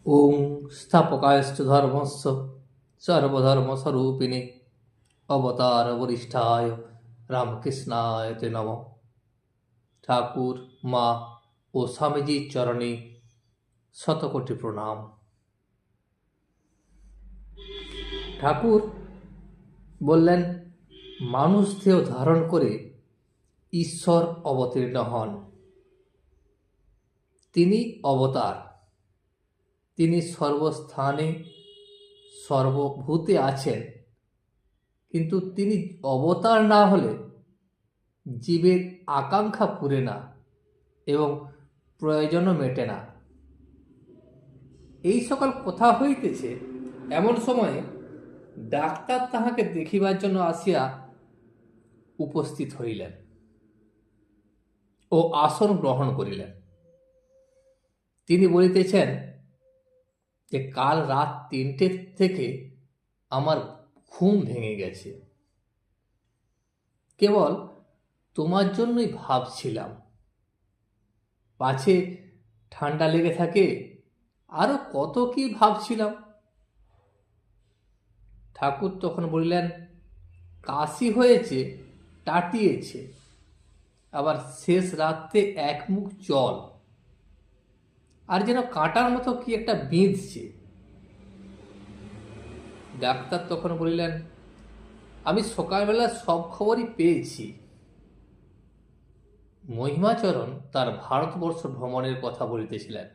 ওং স্থাপকায়শ্চ ধর্মস্য সর্বধর্মস্বরূপিণে অবতার বরিষ্ঠায় রামকৃষ্ণায় তে নমঃ। ঠাকুর, মা ও স্বামীজির চরণে শতকোটি প্রণাম। ঠাকুর বললেন, মানুষ দেহ ধারণ করে ঈশ্বর অবতীর্ণ হন। তিনি অবতার, তিনি সর্বস্থানে সর্বভূতে আছেন, কিন্তু তিনি অবতার না হলে জীবের আকাঙ্ক্ষা পুরে না এবং প্রয়োজনও মেটে না। এই সকল কথা হইতেছে এমন সময়ে ডাক্তার তাহাকে দেখিবার জন্য আসিয়া উপস্থিত হইলেন ও আসন গ্রহণ করিলেন। তিনি বলিতেছেন যে কাল রাত 3টে থেকে আমার ঘুম ভেঙে গেছে, কেবল তোমার জন্যই ভাবছিলাম, পাছে ঠান্ডা লেগে থাকে, আরো কত কি ভাবছিলাম। ঠাকুর তখন বলিলেন, কাশি হয়েছে, টাটিয়েছে, আবার শেষ রাত্রে এক মুখ জল, আর যেন কাঁটার মতো কি একটা বিঁধছে। ডাক্তার তখন বলিলেন, আমি সকালবেলা সব খবরই পেয়েছি। মহিমাচরণ তার ভারতবর্ষ ভ্রমণের কথা বলিতেছিলেন।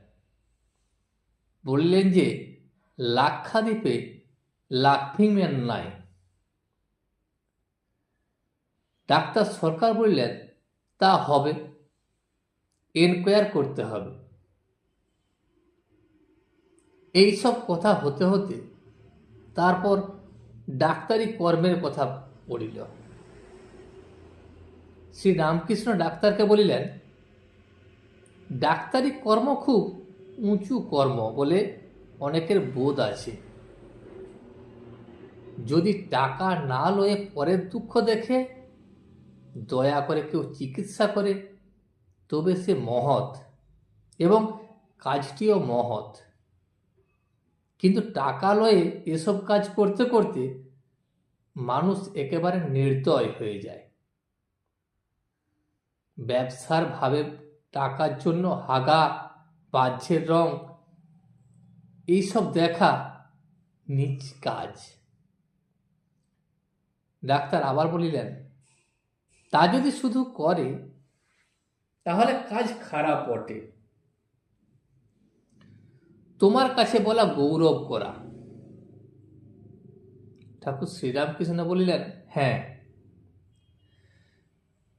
বললেন যে লাক্ষাদ্বীপে লাফিংম্যান নাই। ডাক্তার সরকার বললেন, তা হবে, এনকোয়ার করতে হবে। এইসব কথা হতে হতে তারপর ডাক্তারি কর্মের কথা পড়িল। শ্রী রামকৃষ্ণ ডাক্তারকে বলিলেন, ডাক্তারি কর্ম খুব উঁচু কর্ম বলে অনেকের বোধ আছে। যদি টাকা না লয়ে পরের দুঃখ দেখে দয়া করে কেউ চিকিৎসা করে, তবে সে মহৎ এবং কাজটিও মহৎ। কিন্তু টাকা লয়ে এসব কাজ করতে করতে মানুষ একেবারে নির্দয় হয়ে যায়। ব্যবসার ভাবে টাকার জন্য হাগা, বাহ্যের রং, এইসব দেখা নিজ কাজ। ডাক্তার আবার বলিলেন, তা যদি শুধু করে তাহলে কাজ খারাপ বটে। তোমার কাছে বলা গৌরব করা। ঠাকুর শ্রীরামকৃষ্ণ বলিলেন, হ্যাঁ,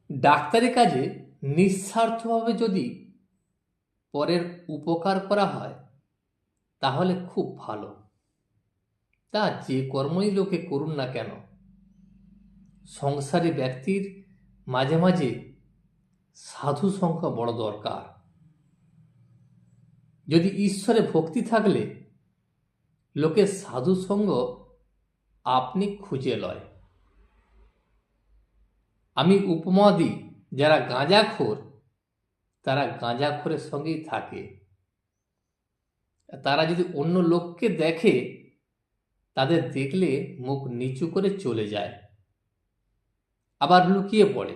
ডাক্তারি কাজে নিঃস্বার্থভাবে যদি পরের উপকার করা হয় তাহলে খুব ভালো। তা যে কর্মই লোকে করুন না কেন, সংসারী ব্যক্তির মাঝে মাঝে সাধু সংখ্যা বড় দরকার। যদি ঈশ্বরে ভক্তি থাকলে লোকের সাধু সঙ্গ আপনি খুঁজে লয়। আমি উপমা দিই, যারা গাঁজাখোর তারা গাঁজাখোরের সঙ্গেই থাকে। তারা যদি অন্য লোককে দেখে, তাদের দেখলে মুখ নিচু করে চলে যায়, আবার লুকিয়ে পড়ে।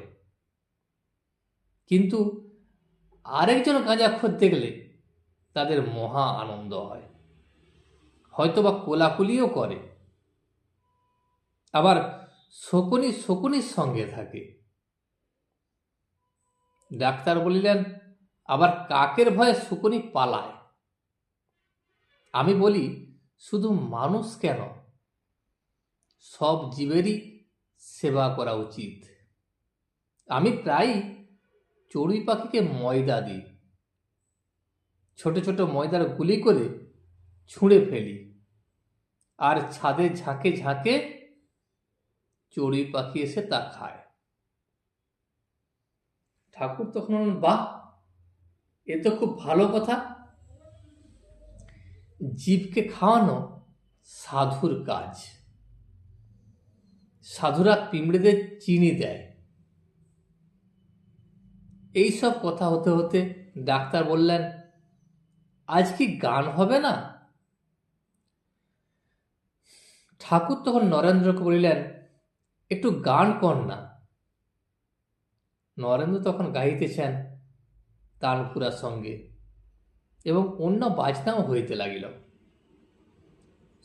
কিন্তু আরেকজন গাঁজাখোর দেখলে তাদের মহা আনন্দ হয়, হয়তোবা কোলাকুলিও করে, আবার শকুনি শকুনির সঙ্গে থাকে। ডাক্তার বলিলেন, আবার কাকের ভয়ে শকুনি পালায়। আমি বলি, শুধু মানুষ কেন, সব জীবেরই সেবা করা উচিত। আমি প্রায় চড়ুই পাখিকে ময়দা দিই, ছোট ছোট ময়দার গুলি করে ছুঁড়ে ফেলি, আর ছাদে ঝাঁকে ঝাঁকে চড়ুই পাখি এসে তা খায়। ঠাকুর তখন বললেন, বাহ, এ তো খুব ভালো কথা। জীবকে খাওয়ানো সাধুর কাজ। সাধুরা পিঁমড়েদের চিনি দেয়। এইসব কথা হতে হতে ডাক্তার বললেন, আজ কি গান হবে না? ঠাকুর তখন নরেন্দ্রকে বলিলেন, একটু গান কর না। নরেন্দ্র তখন গাইতেছেন তানপুরার সঙ্গে এবং অন্য বাজনাও হইতে লাগিল।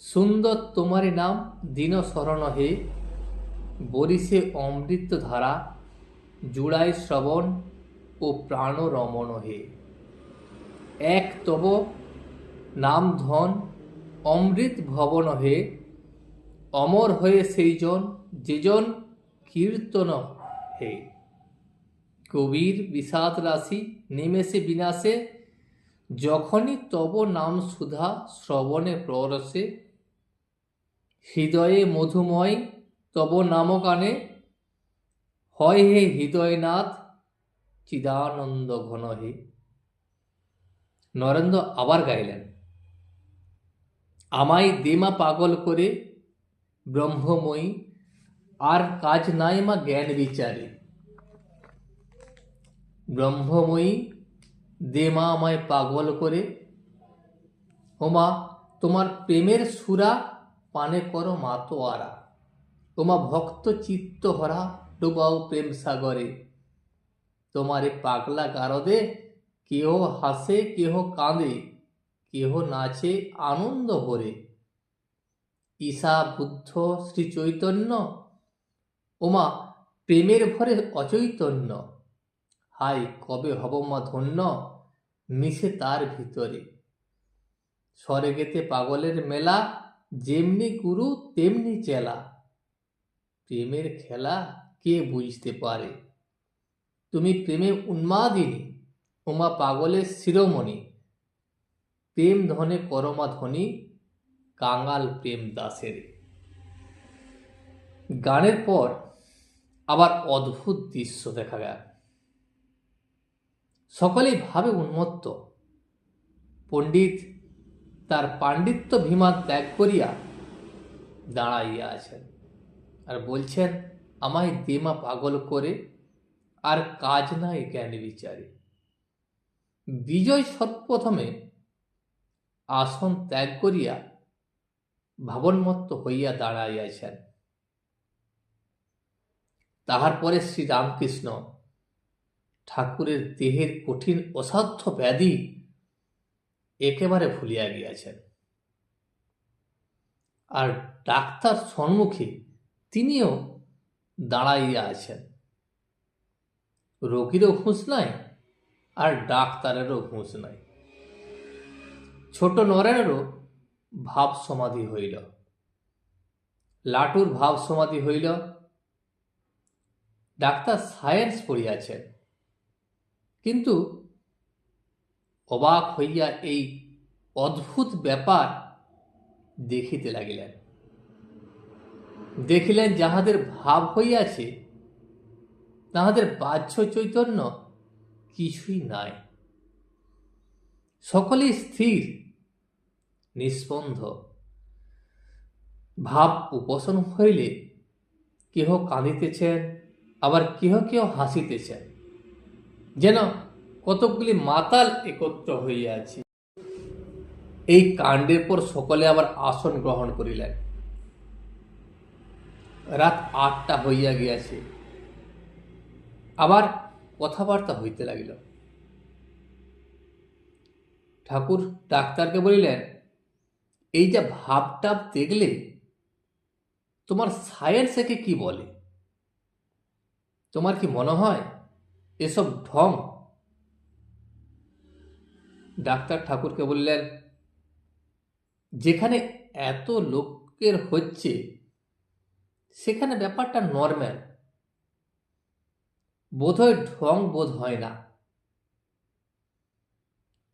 সুন্দর তোমারি নাম দীন শরণ হে, বরিশে অমৃত ধারা, জুড়াই শ্রবণ ও প্রাণ রমণ হে। এক তব নাম ধন অমৃত ভবন হে, অমর হয়ে সেই জন যেজন কীর্তন হে। কবির বিষাদ রাশি নিমেষে বিনাশে, যখনই তব নাম সুধা শ্রবণে প্ররসে। হৃদয়ে মধুময় তব নাম গানে, হয় হে হৃদয়নাথ চিদানন্দ ঘন হে। নরেন্দ্র আবার গাইলেন, আমায় দেমা পাগল করে ব্রহ্মময়ী, আর কাজ নাই মা জ্ঞান বিচারে। ব্রহ্মময়ী দেমা আমায় পাগল করে, ওমা তোমার প্রেমের সুরা পানে করো মাতোয়ারা। ওমা ভক্ত চিত্ত হরা ডুবাও প্রেম সাগরে। তোমারে পাগলা গারদে কেহ হাসে কেহ কাঁদে, কেহ নাচে আনন্দ ভরে। ঈশা বুদ্ধ শ্রী চৈতন্য, ওমা প্রেমের ভরে অচৈতন্য। হাই কবে হব মা ধন্য মিশে তার ভিতরে। স্বর্গেতে পাগলের মেলা, যেমনি গুরু তেমনি চেলা। প্রেমের খেলা কে বুঝতে পারে। তুমি প্রেমে উন্মাদিনী, ওমা পাগলের শিরোমণি। প্রেম ধনে করমা ধনী, কাঙাল প্রেম দাসের। গানের পর আবার অদ্ভুত দৃশ্য দেখা গেল। সকলেই ভাবে উন্মত্ত। পণ্ডিত তার পাণ্ডিত্য ভিমান ত্যাগ করিয়া দাঁড়াইয়া আছেন আর বলছেন, আমায় দেমা পাগল করে, আর কাজ নাই জ্ঞান বিচারে। বিজয় সর্বপ্রথমে আসন ত্যাগ করিয়া ভাবনমত্ত হইয়া দাঁড়াইয়াছেন। তাহার পরে শ্রীরামকৃষ্ণ ঠাকুরের দেহের কঠিন অসাধ্য ব্যাধি একেবারে ভুলিয়া গিয়াছেন, আর ডাক্তার সম্মুখে তিনিও দাঁড়াইয়া আছেন। রোগীরও হুঁশ নাই আর ডাক্তারেরও হুঁশ নাই। ছোট নরেনেরও ভাব সমাধি হইল, লাটুর ভাব সমাধি হইল। ডাক্তার সায়েন্স পড়িয়াছেন, কিন্তু অবাক হইয়া এই অদ্ভুত ব্যাপার দেখিতে লাগিলেন। দেখিলেন যাহাদের ভাব হইয়াছে তাহাদের বাহ্য চৈতন্য কিছুই নাই। সকলেই স্থির নিস্পন্দ। ভাব উপশম হইলে কেহ কাঁদিতেছেন, আবার কেহ কেহ হাসিতেছেন, যেন কতকগুলি মাতাল একত্র হইয়াছে। এই কাণ্ডের পর সকলে আবার আসন গ্রহণ করিলেন। রাত ৮টা হইয়া গিয়াছে। আবার কথাবার্তা হইতে লাগিল। ঠাকুর ডাক্তারকে বলিলেন, এই যে ভাবটাপ দেখলে, তোমার সায়েন্স একে কি বলে? তোমার কি মনে হয় এসব ঢং? ডাক্তার ঠাকুরকে বললেন, যেখানে এত লোকের হচ্ছে সেখানে ব্যাপারটা নর্মাল, বোধহয় ঢং বোধ হয় না।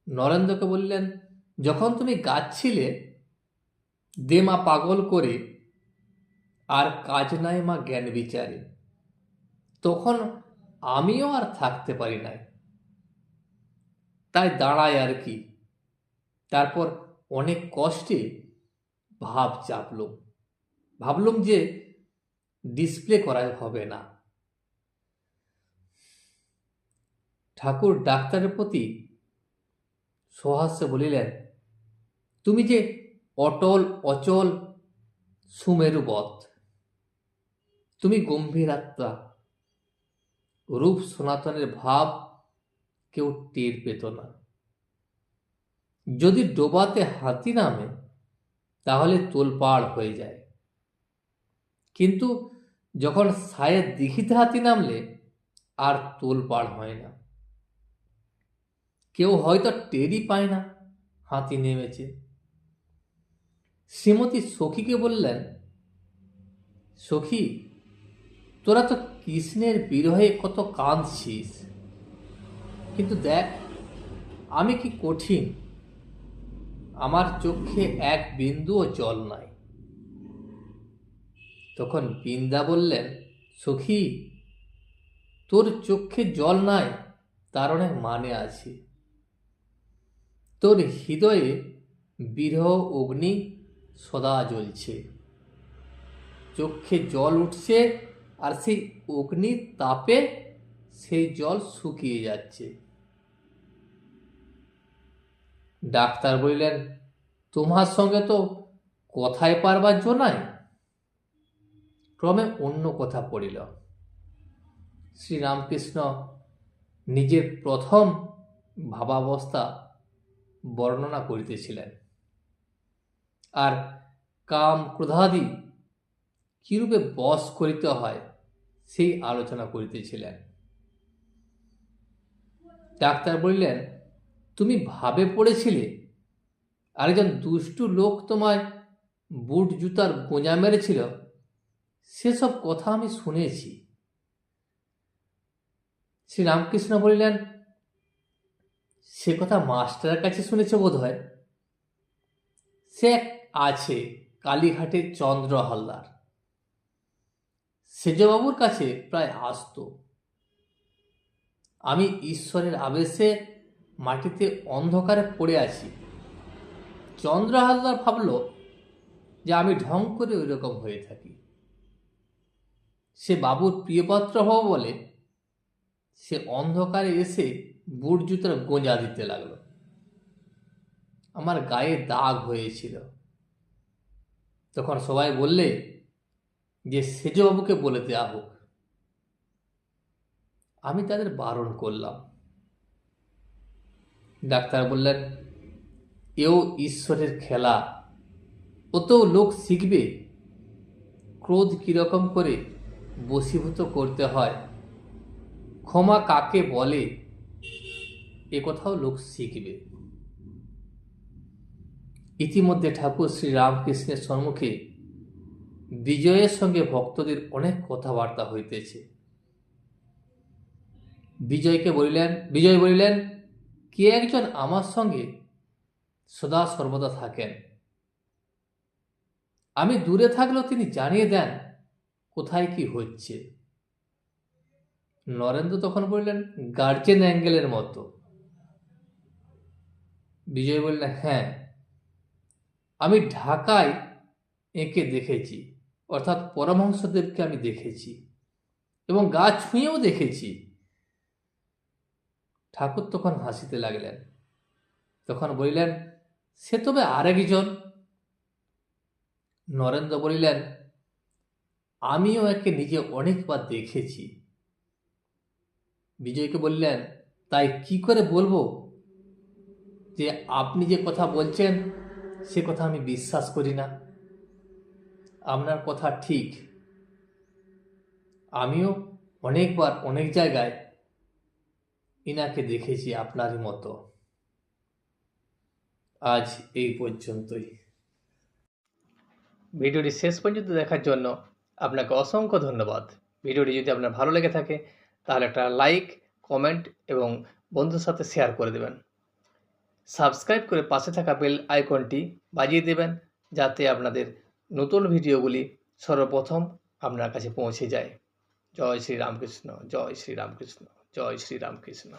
নরেন্দ্রকে বললেন, যখন তুমি গাচ্ছিলে দেমা পাগল করে, আর কাজ নাই মা জ্ঞান বিচারে, তখন আমিও আর থাকতে পারি নাই, তাই দাঁড়ায় আর কি। তারপর অনেক কষ্টে ভাব চাপলুম, ভাবলুম যে ডিসপ্লে করা হবে না। ঠাকুর ডাক্তারের প্রতি সহাস্যে বলিলেন, তুমি যে অটল অচল সুমেরুবৎ। তুমি গম্ভীর আত্মা, রূপ সনাতনের ভাব কেউ টের পেত না। যদি ডোবাতে হাতি নামে তাহলে তোলপাড় হয়ে যায়, কিন্তু যখন সায়ের দিঘিতে হাতি নামলে আর তোলপাড় হয় না। কেউ হয়তো টেরই পায় না হাতি নেমেছে। শ্রীমতী সখীকে বললেন, সখী, তোরা তো কৃষ্ণের বিরহে কত কাঁদছিস, কিন্তু দেখ আমি কি কঠিন, আমার চোখে এক বিন্দুও জল নাই। তখন বৃন্দা বললেন, সখী, তোর চোখে জল নাই তার অনেক মানে আছে। তোর হৃদয়ে বিরহ অগ্নি সদা জ্বলছে, চোখে জল উঠছে আর সেই অগ্নির তাপে সেই জল শুকিয়ে যাচ্ছে। ডাক্তার বললেন, তোমার সঙ্গে তো কথায় পারবার জো নাই। ক্রমে অন্য কথা পড়িল। শ্রীরামকৃষ্ণ নিজের প্রথম ভাবাবস্থা বর্ণনা করিতেছিলেন, আর কাম ক্রোধাদি কিরূপে বশ করিতে হয় সেই আলোচনা করিতেছিলেন। ডাক্তার বললেন, তুমি ভাবে পড়েছিলে, আরেকজন দুষ্টু লোক তোমায় বুট জুতার গোঁজা মেরেছিল, সেসব কথা আমি শুনেছি। শ্রীরামকৃষ্ণ বলিলেন, সে কথা মাস্টারের কাছে শুনেছ বোধ হয়। সে আছে কালীঘাটের চন্দ্র হালদার, সেজবাবুর কাছে প্রায় আসত। আমি ঈশ্বরের আবেশে মাটিতে অন্ধকারে পড়ে আছি। চন্দ্র হালদার ভাবল যে আমি ঢং করে ওই রকম হয়ে থাকি। সে বাবুর প্রিয়পাত্র হব বলে সে অন্ধকারে এসে বুট জুতোর গোঁজা দিতে লাগলো। আমার গায়ে দাগ হয়েছিল। তখন সবাই বললে যে সেজবাবুকে বলে দেওয়া হোক। আমি তাদের বারণ করলাম। ডাক্তার বললেন, এও ঈশ্বরের খেলা, ওতেও লোক শিখবে ক্রোধ কিরকম করে বশীভূত করতে হয়, ক্ষমা কাকে বলে, এ কথাও লোক শিখবে। ইতিমধ্যে ঠাকুর শ্রী রামকৃষ্ণের সম্মুখে বিজয়ের সঙ্গে ভক্তদের অনেক কথাবার্তা হইতেছে। বিজয় বলিলেন, কে একজন আমার সঙ্গে সদা সর্বদা থাকেন। আমি দূরে থাকলেও তিনি জানিয়ে দেন কোথায় কি হচ্ছে। নরেন্দ্র তখন বললেন, গার্জেন অ্যাঙ্গেলের মতো। বিজয় বললেন, হ্যাঁ, আমি ঢাকায় একে দেখেছি, অর্থাৎ পরমহংসদেবকে আমি দেখেছি এবং গা ছুঁয়েও দেখেছি। ঠাকুর তখন হাসিতে লাগলেন। তখন বলিলেন, সে তবে আরেকজন। নরেন্দ্র বলিলেন, আমিও একে নিজে অনেকবার দেখেছি। বিজয়কে বললেন, তাই কি করে বলবো যে আপনি যে কথা বলছেন সে কথা আমি বিশ্বাস করি না। আপনার কথা ঠিক, আমিও অনেকবার অনেক জায়গায় ইনাকে দেখেছি আপনারই মতো। আজ এই পর্যন্তই। ভিডিওটি শেষ পর্যন্ত দেখার জন্য আপনাকে অসংখ্য ধন্যবাদ। ভিডিওটি যদি আপনার ভালো লেগে থাকে তাহলে একটা লাইক, কমেন্ট এবং বন্ধুর সাথে শেয়ার করে দেবেন। সাবস্ক্রাইব করে পাশে থাকা বেল আইকনটি বাজিয়ে দেবেন, যাতে আপনাদের নতুন ভিডিওগুলি সর্বপ্রথম আপনার কাছে পৌঁছে যায়। জয় শ্রী রামকৃষ্ণ, জয় শ্রী রামকৃষ্ণ, জয় শ্রী রামকৃষ্ণ।